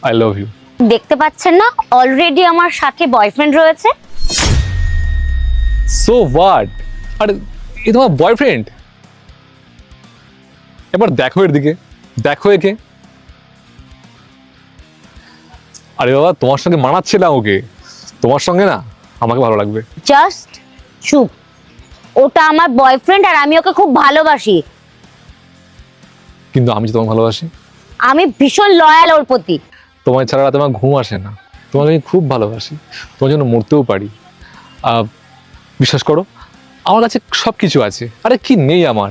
I love you. দেখতে পাচ্ছেন না অলরেডি আমার সাথে বয়ফ্রেন্ড রয়েছে। So what? আরে এ তোমার বয়ফ্রেন্ড? এবার দেখো এর দিকে, দেখো একে। আরে বাবা, তোমার সঙ্গে মানাচ্ছে না ওকে, তোমার সঙ্গে না আমাকে ভালো লাগবে। জাস্ট চুপ, ওটা আমার বয়ফ্রেন্ড আর আমি ওকে খুব ভালোবাসি। কিন্তু আমি যে তোমাকে ভালোবাসি। আমি ভীষণ লয়াল ওর প্রতি। তোমার ছাড়া রাতে আমার ঘুম আসে না, তোমাকে আমি খুব ভালোবাসি, তোমার জন্য মরতেও পারি। বিশ্বাস করো, আমার কাছে সব কিছু আছে। আরে কি নেই আমার?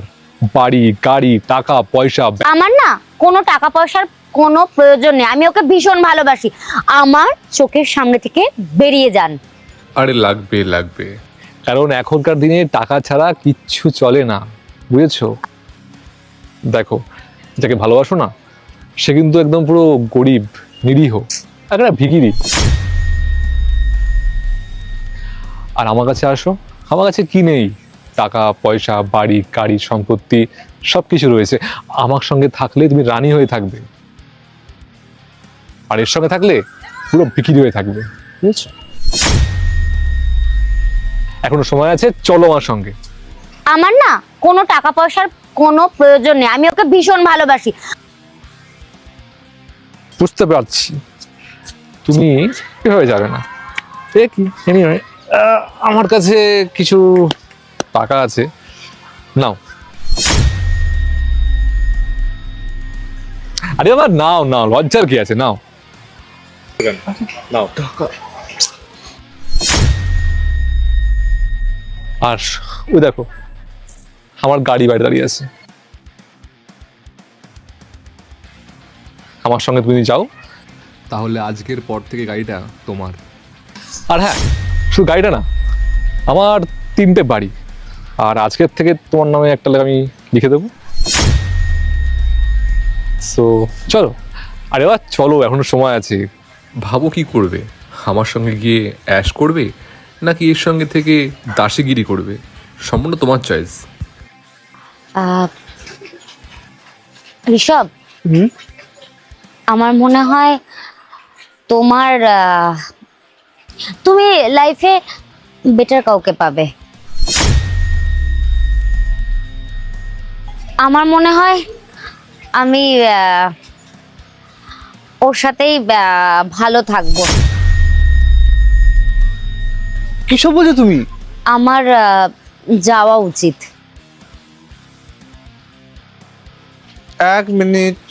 বাড়ি, গাড়ি, টাকা পয়সা। আমার না কোনো টাকা পয়সার কোনো প্রয়োজন নেই, আমি ওকে ভীষণ ভালোবাসি। আমার চোখের সামনে থেকে বেরিয়ে যান। আরে লাগবে লাগবে, কারণ এখনকার দিনে টাকা ছাড়া কিচ্ছু চলে না, বুঝেছো? দেখো, যাকে ভালোবাসো না সে কিন্তু একদম পুরো গরিব, নিরীহ, একটা ভিখিরি। আর আমার কাছে আসো, আমার কাছে কি নেই? টাকা পয়সা, বাড়ি গাড়ি সম্পত্তি সবকিছু রয়েছে। আমার সঙ্গে থাকলে তুমি রানী হয়ে থাকবে, আর এর সঙ্গে থাকলে পুরো ভিখিরি হয়ে থাকবে, বুঝেছো? এখনো সময় আছে, চলো আমার সঙ্গে। আমার না কোনো টাকা পয়সার কোনো প্রয়োজন নেই, আমি ওকে ভীষণ ভালোবাসি। বুঝতে পারছি তুমি এভাবে যাবে না। কি এনিওয়ে, আমার কাছে কিছু টাকা আছে, নাও। আরে বাবা, নাও নাও, লজ্জার কি আছে, নাও নাও টাকা। আর ওই দেখো, আমার গাড়ি বাইরে দাঁড়িয়ে আছে, আমার সঙ্গে তুমি যাও, তাহলে আজকের পর থেকে গাড়িটা তোমার। আর হ্যাঁ, শুধু গাড়িটা না, আমার 3টে বাড়ি, আর আজকের থেকে তোমার নামে একটা লেখা আমি লিখে দেবো। সো চলো। আরে বাবা চলো, এখনো সময় আছে। ভাবো কি করবে, আমার সঙ্গে গিয়ে অ্যাশ করবে নাকি এর সঙ্গে থেকে দাসীগিরি করবে, সম্পূর্ণ তোমার চয়েস। ঋষভ, আমার মনে হয় তোমার তুমি লাইফে বেটার কাউকে পাবে। আমার মনে হয় আমি ওর সাথেই ভালো থাকবো। কিসব বলছো তুমি? আমার যাওয়া উচিত। 1 মিনিট।